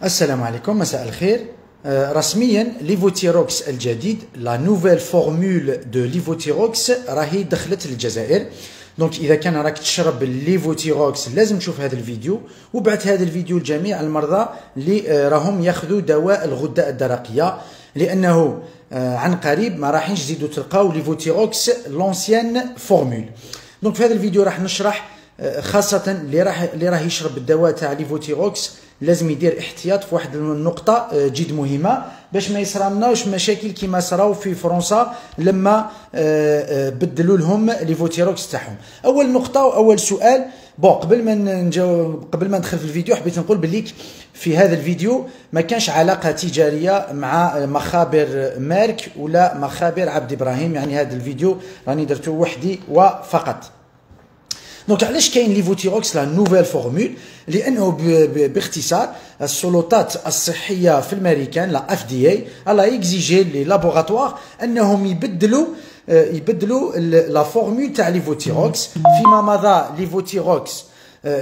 السلام عليكم، مساء الخير. رسميا ليفوتيروكس الجديد لا نوفيل فورمول دو ليفوتيروكس راهي دخلت للجزائر. دونك اذا كان راك تشرب ليفوتيروكس لازم تشوف هذا الفيديو، وبعد هذا الفيديو لجميع المرضى اللي راهم ياخذوا دواء الغده الدرقيه، لانه عن قريب ما راحينش تزيدوا تلقاو ليفوتيروكس لونسيان فورمول. دونك في هذا الفيديو راح نشرح خاصة اللي راه يشرب الدواء تاع ليفوتيروكس لازم يدير احتياط في واحد النقطة جد مهمة باش ما يصرالناش مشاكل كيما صراو في فرنسا لما بدلوا لهم ليفوتيروكس تاعهم. أول نقطة وأول سؤال، قبل ما ندخل في الفيديو حبيت نقول بليك في هذا الفيديو ما كانش علاقة تجارية مع مخابر مارك ولا مخابر عبد إبراهيم، يعني هذا الفيديو راني درته وحدي وفقط. دونك علاش كاين ليفوتيروكس لا نوفيل فورمول؟ لانه باختصار السلطات الصحيه في الامريكان لا FDA الله يكزيجي لي لابوغاتوار انهم يبدلوا لا فورمول تاع ليفوتيروكس.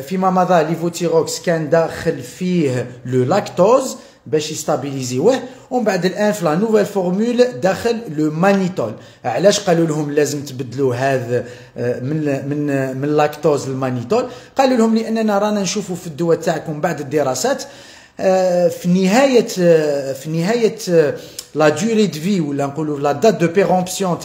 فيما مضى ليفوتيروكس كان داخل فيه لو لاكتوز باش يستابيليزيوه، ومن بعد الان في لا نوفيل فورمول داخل لو مانيتول. علاش قالوا لهم لازم تبدلوا هذا من لاكتوز للمانيتول؟ قالوا لهم لاننا رانا نشوفوا في الدواء تاعكم بعد الدراسات في نهايه لا دوري دو في ولا نقولوا لا دات دو بيرومبسيون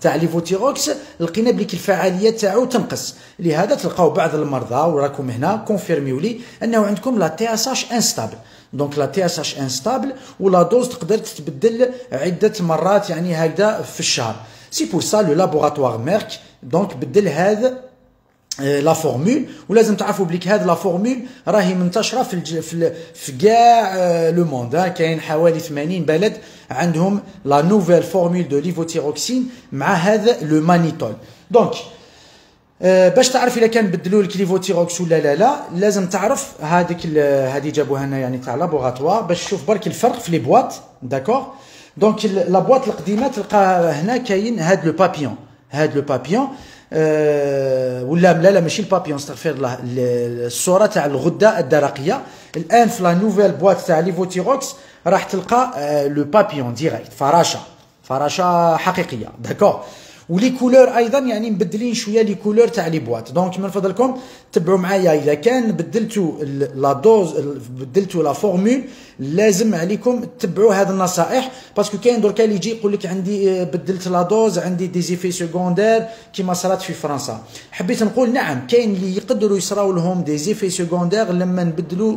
تاع ليفوتيروكس لقينا بليك الفعاليه تاعو تنقص. لهذا تلقاو بعض المرضى وراكم هنا كونفيرميو لي انه عندكم لا تي اس اش انستابل. دونك لا تي اس اش انستابل ولا دوز تقدر تتبدل عده مرات يعني هكذا في الشهر. سي بور سا لو لابوغاتوار ميرك دونك بدل هذا لا فورمول، ولازم تعرفوا بليك هذه لا فورمول راهي منتشره في كاع لو موند. كاين حوالي 80 بلد عندهم لا نوفيل فورمول دو ليفوتيروكسين مع هذا لو مانيتول. دونك باش تعرف اذا كان بدلوا لك ليفوتيروكس ولا لا لازم تعرف هذه جابوها لنا يعني تاع لابوغاتوار باش تشوف برك الفرق في لي بواط. داكور، دونك لا بواط القديمه تلقى هنا كاين هذا لو بابيون لا ماشي البابيون، استغفر الله، الصوره تاع الغده الدرقيه. الان في لا نوفيل بواط تاع ليفوتيروكس راح تلقى لو بابيون ديريكت، فراشه حقيقيه. داكور، ولي كولور ايضا يعني مبدلين شويه لي كولور تاع لي بواط. دونك من فضلكم تبعوا معايا، اذا كان بدلتوا لا دوز بدلتوا لا فورمول لازم عليكم تتبعوا هذه النصائح، باسكو كاين دركا اللي يجي يقول لك عندي بدلت لا دوز عندي دي زيفي سكوندير كيما صرات في فرنسا. حبيت نقول نعم كاين اللي يقدروا يصراو لهم دي زيفي سكوندير لما نبدلوا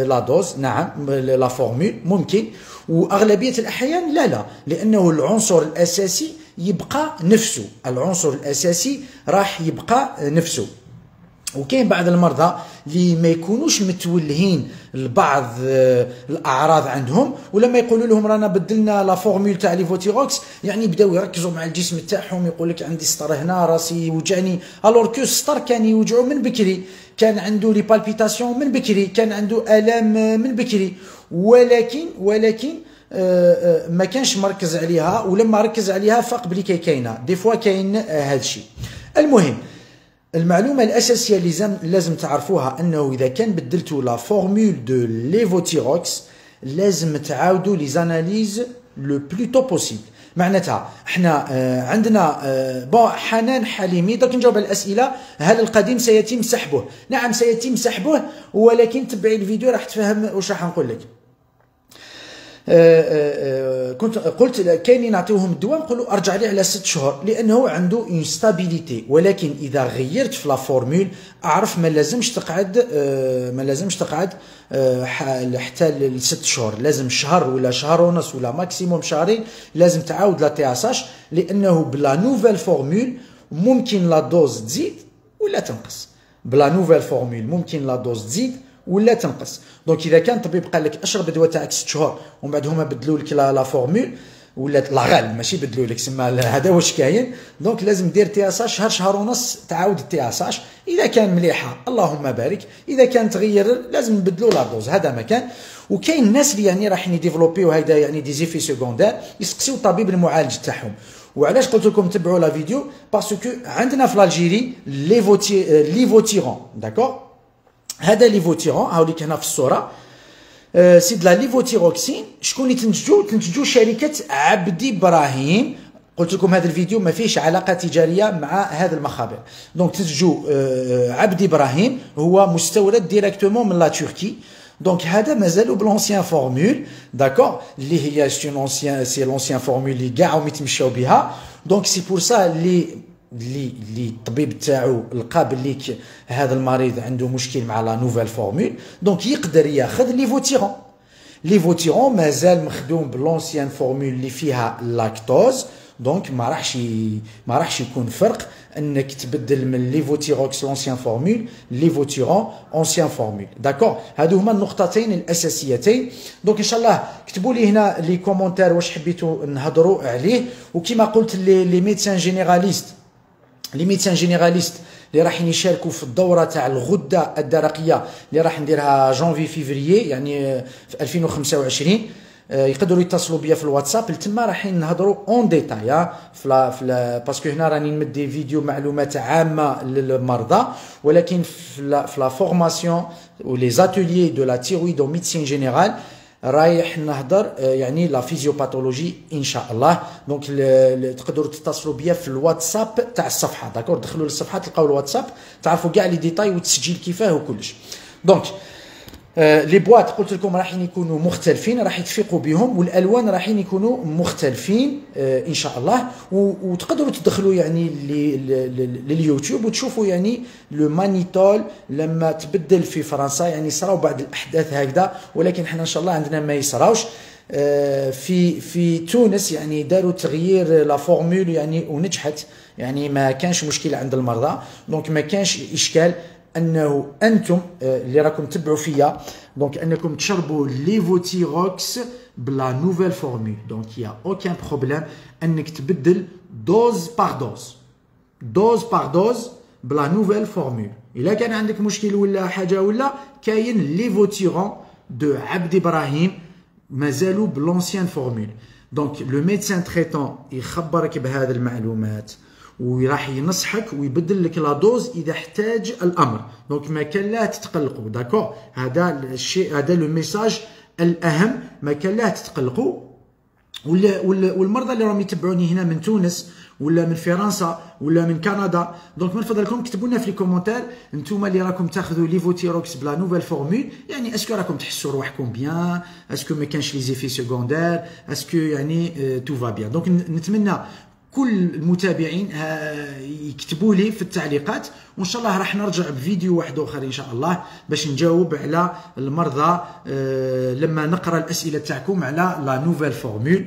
لا دوز، نعم لا فورمول ممكن، واغلبيه الاحيان لا، لانه العنصر الاساسي يبقى نفسه، العنصر الاساسي راح يبقى نفسه. وكاين بعض المرضى اللي ما يكونوش متولهين لبعض الاعراض عندهم، ولما يقولوا لهم رانا بدلنا لا فورمول تاع ليفوتيروكس يعني يبداو يركزوا مع الجسم تاعهم، يقول لك عندي سطر هنا، راسي يوجعني، الور كو السطر كان يوجعوا من بكري، كان عنده لي بالبيتاسيون من بكري، كان عنده الام من بكري، ولكن ما كانش مركز عليها، ولما ركز عليها فاق بلي كاينه دي فوا كاين هذا الشيء. المهم المعلومه الاساسيه اللي لازم تعرفوها انه اذا كان بدلتوا لا فورمول دو ليفوتيروكس لازم تعاودوا لي زاناليز لو بلوتو بوسيبل. معناتها احنا عندنا حنان حليمي درك نجاوب على الاسئله. هل القديم سيتم سحبه؟ نعم سيتم سحبه، ولكن تبعي الفيديو راح تفهم واش راح نقول لك. قلت كاين اللي نعطيوهم الدواء نقولوا ارجع ليه على 6 شهور لانه عنده اون ستابيليتي، ولكن اذا غيرت في لا فورمول اعرف ما لازمش تقعد حتى ل 6 شهور، لازم شهر ولا شهر ونص ولا ماكسيموم شهرين لازم تعاود لا تي اس اش، لانه بلا نوفيل فورمول ممكن لا دوز تزيد ولا تنقص. بلا نوفيل فورمول ممكن لا دوز تزيد ولا تنقص. دونك اذا كان طبيب قال لك اشرب الدواء تاعك 6 شهور ومن بعد هما بدلوا لك لا فورمول ولا لا غال ماشي بدلوا لك سما هذا واش كاين. دونك لازم دير تي اس اش شهر ونص تعاود التي اس اش، اذا كان مليحه اللهم بارك، اذا كان تغير لازم نبدلوا لا دوز. هذا ما كان. وكاين الناس اللي يعني راح يديفلوبيو هكذا يعني دي زيفي سكوندير يسقسيو الطبيب المعالج تاعهم. وعلاش قلت لكم تبعوا لا فيديو؟ باسكو عندنا في الجيري ليفوتيرون. داكور، هذا ليفوتيرون هاوليك هنا في الصوره. سي لا ليفوتيروكسين. شكون اللي تنتجو شركه عبدي ابراهيم. قلت لكم هذا الفيديو ما فيهش علاقه تجاريه مع هذا المخابر. دونك تنتجو عبدي ابراهيم، هو مستورد ديريكتومون من لا تركي. دونك هذا مازالوا بلونسيان فورمول، داكور، اللي هي سي لونسيان فورمول اللي كاع راهم يتمشاو بها. دونك سي بور سا اللي الطبيب تاعو لقى بلي هذا المريض عنده مشكل مع لا نوفيل فورمول، دونك يقدر ياخذ ليفوتيرون. ليفوتيرون مازال مخدوم بلونسيان فورمول اللي فيها لاكتوز. دونك ما راحش يكون فرق انك تبدل من ليفوتيروكس لونسيان فورمول ليفوتيرون اونسيان فورمول، داكور. هادو هما النقطتين الاساسيتين. دونك ان شاء الله كتبوا لي هنا لي كومونتير واش حبيتوا نهضروا عليه. وكما قلت لي ميدسان جينيراليست اللي راحين يشاركوا في الدوره تاع الغده الدرقيه اللي راح نديرها جانفي فيفريي يعني في 2025، يقدروا يتصلوا بيا في الواتساب. تما رايحين نهضروا اون ديتاي باسكو هنا راني نمدي فيديو معلومات عامه للمرضى، ولكن في لا فورماسيون ولي زاتوليي دو لا تيرويد او ميدسين جينيرال رايح نهضر يعني لا فيزيوباثولوجي ان شاء الله. دونك تقدروا تتصلوا بيا في الواتساب تاع الصفحه، داكور. دخلوا للصفحه تلقاو الواتساب تعرفوا كاع لي ديتاي والتسجيل كيفاه وكلش. دونك لي بواط قلت لكم راحين يكونوا مختلفين، راح يتفقوا بهم، والالوان راحين يكونوا مختلفين ان شاء الله. وتقدروا تدخلوا يعني لليوتيوب وتشوفوا يعني لو مانيتول لما تبدل في فرنسا. يعني صراو بعض الاحداث هكذا، ولكن احنا ان شاء الله عندنا ما يصراوش. في تونس يعني داروا تغيير لا فورمول يعني ونجحت، يعني ما كانش مشكله عند المرضى. دونك ما كانش اشكال انه انتم اللي راكم تبعوا فيا دونك انكم تشربوا ليفوتيروكس بلا نوفيل فورمول. دونك يا اوكان بروبليم انك تبدل دوز بار دوز بلا نوفيل فورمول. الا كان عندك مشكل ولا حاجه ولا كاين ليفوتيرون دو عبد ابراهيم مازالوا بلونسيان فورمول. دونك لو ميدسان تريتون يخبرك بهذه المعلومات وراح ينصحك ويبدل لك لا دوز اذا احتاج الامر. دونك ما كان لا تتقلقوا، داكور. هذا الشيء، هذا لو ميساج الاهم، ما كان لا تتقلقوا. والمرضى اللي راهم يتبعوني هنا من تونس ولا من فرنسا ولا من كندا، دونك من فضلكم كتبوا لنا في لي كومونتير انتوما اللي راكم تاخذوا ليفوتيروكس بلا نوفيل فورمول، يعني اسكو راكم تحسوا روحكم بيان، اسكو ما كانش لي زيفي سيكوندير، اسكو يعني تو فا بيان. دونك نتمنى كل المتابعين يكتبوا لي في التعليقات، وان شاء الله راح نرجع بفيديو واحد اخر ان شاء الله باش نجاوب على المرضى لما نقرا الاسئله تاعكم على لا نوفيل فورمول.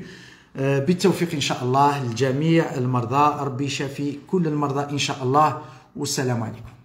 بالتوفيق ان شاء الله لجميع المرضى، ربي يشافي كل المرضى ان شاء الله، والسلام عليكم.